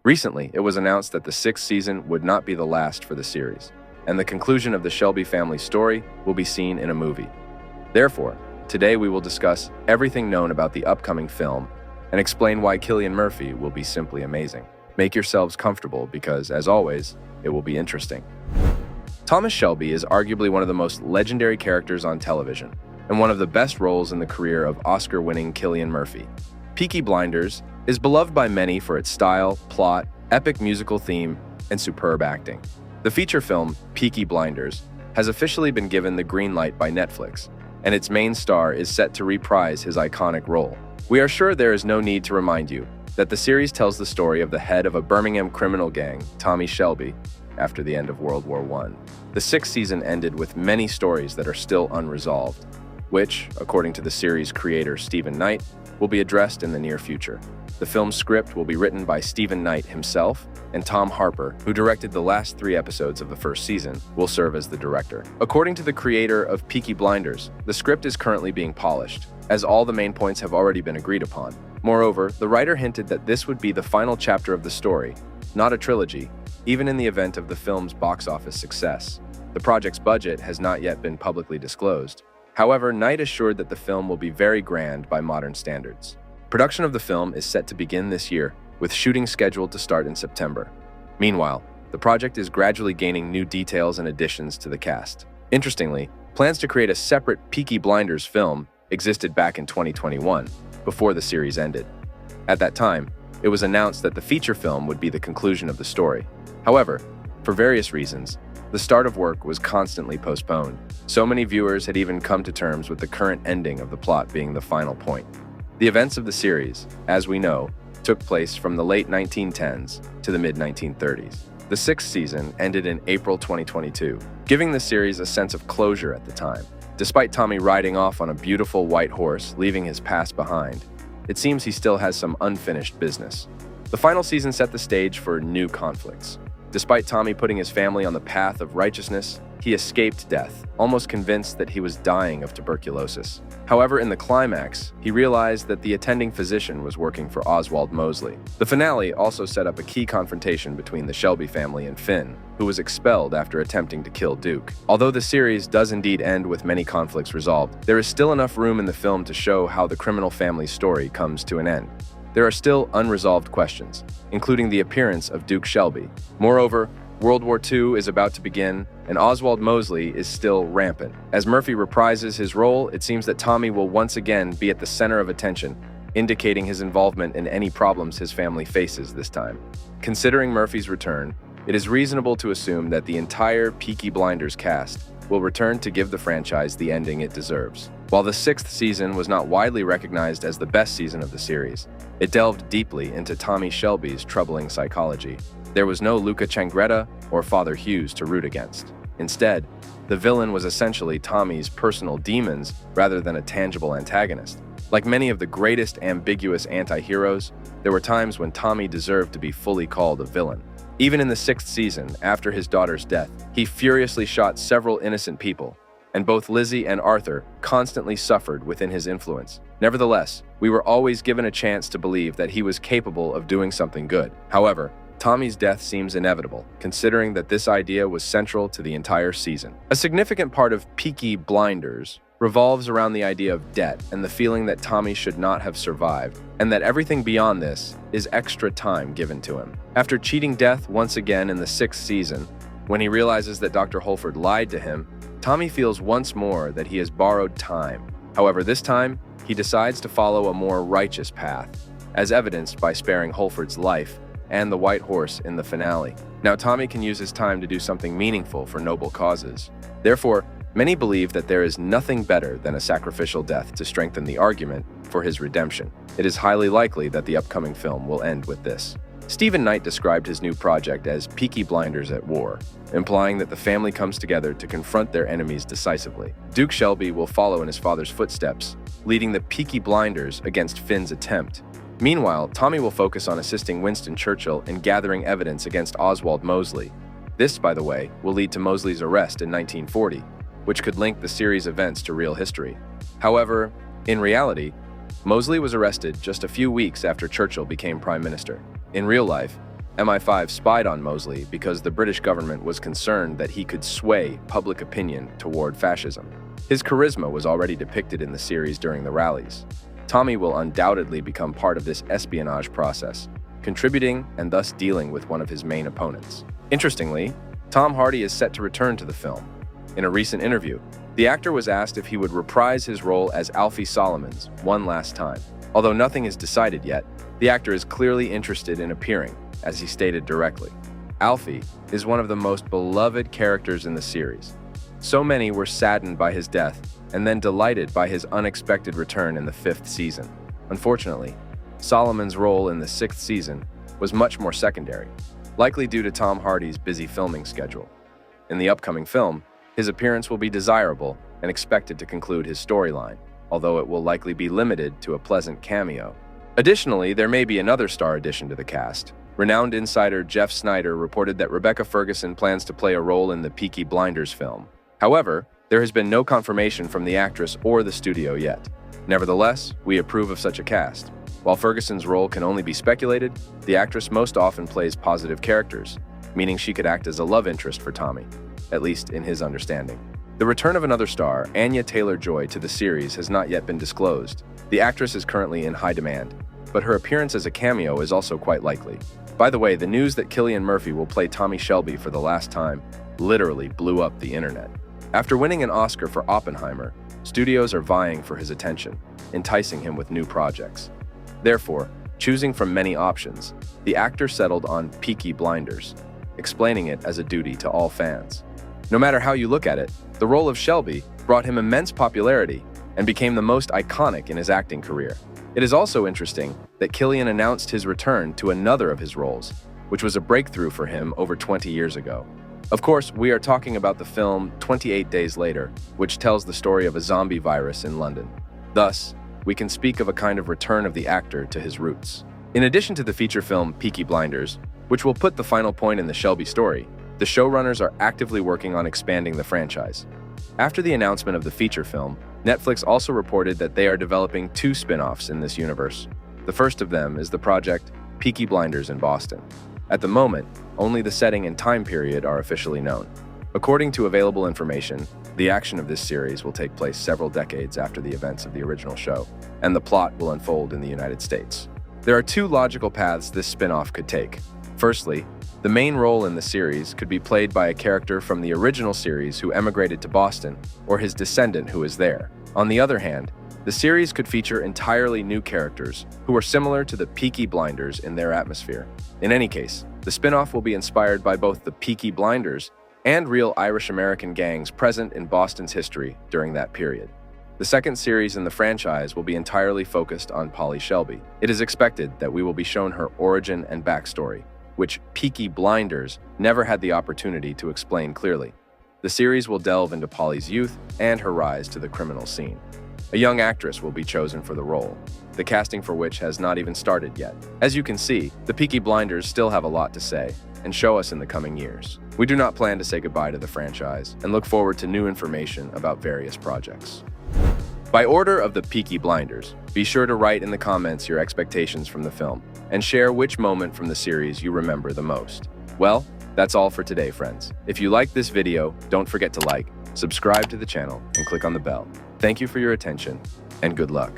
Recently, it was announced that the sixth season would not be the last for the series, and the conclusion of the Shelby family story will be seen in a movie. Therefore, today we will discuss everything known about the upcoming film and explain why Cillian Murphy will be simply amazing. Make yourselves comfortable because, as always, it will be interesting. Thomas Shelby is arguably one of the most legendary characters on television and one of the best roles in the career of Oscar-winning Cillian Murphy. Peaky Blinders is beloved by many for its style, plot, epic musical theme, and superb acting. The feature film, Peaky Blinders, has officially been given the green light by Netflix, and its main star is set to reprise his iconic role. We are sure there is no need to remind you that the series tells the story of the head of a Birmingham criminal gang, Tommy Shelby, after the end of World War I. The sixth season ended with many stories that are still unresolved, which, according to the series creator Stephen Knight, will be addressed in the near future. The film's script will be written by Stephen Knight himself, and Tom Harper, who directed the last 3 episodes of the first season, will serve as the director. According to the creator of Peaky Blinders, the script is currently being polished, as all the main points have already been agreed upon. Moreover, the writer hinted that this would be the final chapter of the story, not a trilogy, even in the event of the film's box office success. The project's budget has not yet been publicly disclosed. However, Knight assured that the film will be very grand by modern standards. Production of the film is set to begin this year, with shooting scheduled to start in September. Meanwhile, the project is gradually gaining new details and additions to the cast. Interestingly, plans to create a separate Peaky Blinders film existed back in 2021, before the series ended. At that time, it was announced that the feature film would be the conclusion of the story. However, for various reasons, the start of work was constantly postponed. So many viewers had even come to terms with the current ending of the plot being the final point. The events of the series, as we know, took place from the late 1910s to the mid-1930s. The sixth season ended in April 2022, giving the series a sense of closure at the time. Despite Tommy riding off on a beautiful white horse, leaving his past behind, it seems he still has some unfinished business. The final season set the stage for new conflicts. Despite Tommy putting his family on the path of righteousness, he escaped death, almost convinced that he was dying of tuberculosis. However, in the climax, he realized that the attending physician was working for Oswald Mosley. The finale also set up a key confrontation between the Shelby family and Finn, who was expelled after attempting to kill Duke. Although the series does indeed end with many conflicts resolved, there is still enough room in the film to show how the criminal family's story comes to an end. There are still unresolved questions, including the appearance of Duke Shelby. Moreover, World War II is about to begin, and Oswald Mosley is still rampant. As Murphy reprises his role, it seems that Tommy will once again be at the center of attention, indicating his involvement in any problems his family faces this time. Considering Murphy's return, it is reasonable to assume that the entire Peaky Blinders cast will return to give the franchise the ending it deserves. While the sixth season was not widely recognized as the best season of the series, it delved deeply into Tommy Shelby's troubling psychology. There was no Luca Changretta or Father Hughes to root against. Instead, the villain was essentially Tommy's personal demons rather than a tangible antagonist. Like many of the greatest ambiguous anti-heroes, there were times when Tommy deserved to be fully called a villain. Even in the sixth season, after his daughter's death, he furiously shot several innocent people, and both Lizzie and Arthur constantly suffered within his influence. Nevertheless, we were always given a chance to believe that he was capable of doing something good. However, Tommy's death seems inevitable, considering that this idea was central to the entire season. A significant part of Peaky Blinders revolves around the idea of debt and the feeling that Tommy should not have survived, and that everything beyond this is extra time given to him. After cheating death once again in the sixth season, when he realizes that Dr. Holford lied to him, Tommy feels once more that he has borrowed time. However, this time, he decides to follow a more righteous path, as evidenced by sparing Holford's life and the white horse in the finale. Now, Tommy can use his time to do something meaningful for noble causes. Therefore, many believe that there is nothing better than a sacrificial death to strengthen the argument for his redemption. It is highly likely that the upcoming film will end with this. Stephen Knight described his new project as Peaky Blinders at War, implying that the family comes together to confront their enemies decisively. Duke Shelby will follow in his father's footsteps, leading the Peaky Blinders against Finn's attempt. Meanwhile, Tommy will focus on assisting Winston Churchill in gathering evidence against Oswald Mosley. This, by the way, will lead to Mosley's arrest in 1940, which could link the series' events to real history. However, in reality, Mosley was arrested just a few weeks after Churchill became Prime Minister. In real life, MI5 spied on Mosley because the British government was concerned that he could sway public opinion toward fascism. His charisma was already depicted in the series during the rallies. Tommy will undoubtedly become part of this espionage process, contributing and thus dealing with one of his main opponents. Interestingly, Tom Hardy is set to return to the film. In a recent interview, the actor was asked if he would reprise his role as Alfie Solomons one last time. Although nothing is decided yet, the actor is clearly interested in appearing, as he stated directly. Alfie is one of the most beloved characters in the series. So many were saddened by his death and then delighted by his unexpected return in the 5th season. Unfortunately, Solomon's role in the 6th season was much more secondary, likely due to Tom Hardy's busy filming schedule. In the upcoming film, his appearance will be desirable and expected to conclude his storyline, although it will likely be limited to a pleasant cameo. Additionally, there may be another star addition to the cast. Renowned insider Jeff Snyder reported that Rebecca Ferguson plans to play a role in the Peaky Blinders film. However, there has been no confirmation from the actress or the studio yet. Nevertheless, we approve of such a cast. While Ferguson's role can only be speculated, the actress most often plays positive characters, meaning she could act as a love interest for Tommy, at least in his understanding. The return of another star, Anya Taylor-Joy, to the series has not yet been disclosed. The actress is currently in high demand, but her appearance as a cameo is also quite likely. By the way, the news that Cillian Murphy will play Tommy Shelby for the last time literally blew up the internet. After winning an Oscar for Oppenheimer, studios are vying for his attention, enticing him with new projects. Therefore, choosing from many options, the actor settled on Peaky Blinders, explaining it as a duty to all fans. No matter how you look at it, the role of Shelby brought him immense popularity and became the most iconic in his acting career. It is also interesting that Cillian announced his return to another of his roles, which was a breakthrough for him over 20 years ago. Of course, we are talking about the film 28 Days Later, which tells the story of a zombie virus in London. Thus, we can speak of a kind of return of the actor to his roots. In addition to the feature film Peaky Blinders, which will put the final point in the Shelby story, the showrunners are actively working on expanding the franchise. After the announcement of the feature film, Netflix also reported that they are developing 2 spin-offs in this universe. The first of them is the project Peaky Blinders in Boston. At the moment, only the setting and time period are officially known. According to available information, the action of this series will take place several decades after the events of the original show, and the plot will unfold in the United States. There are 2 logical paths this spin-off could take. Firstly, the main role in the series could be played by a character from the original series who emigrated to Boston, or his descendant who is there. On the other hand, the series could feature entirely new characters who are similar to the Peaky Blinders in their atmosphere. In any case, the spin-off will be inspired by both the Peaky Blinders and real Irish-American gangs present in Boston's history during that period. The second series in the franchise will be entirely focused on Polly Shelby. It is expected that we will be shown her origin and backstory, which Peaky Blinders never had the opportunity to explain clearly. The series will delve into Polly's youth and her rise to the criminal scene. A young actress will be chosen for the role, the casting for which has not even started yet. As you can see, the Peaky Blinders still have a lot to say and show us in the coming years. We do not plan to say goodbye to the franchise and look forward to new information about various projects. By order of the Peaky Blinders, be sure to write in the comments your expectations from the film and share which moment from the series you remember the most. Well, that's all for today, friends. If you liked this video, don't forget to like, subscribe to the channel, and click on the bell. Thank you for your attention, and good luck.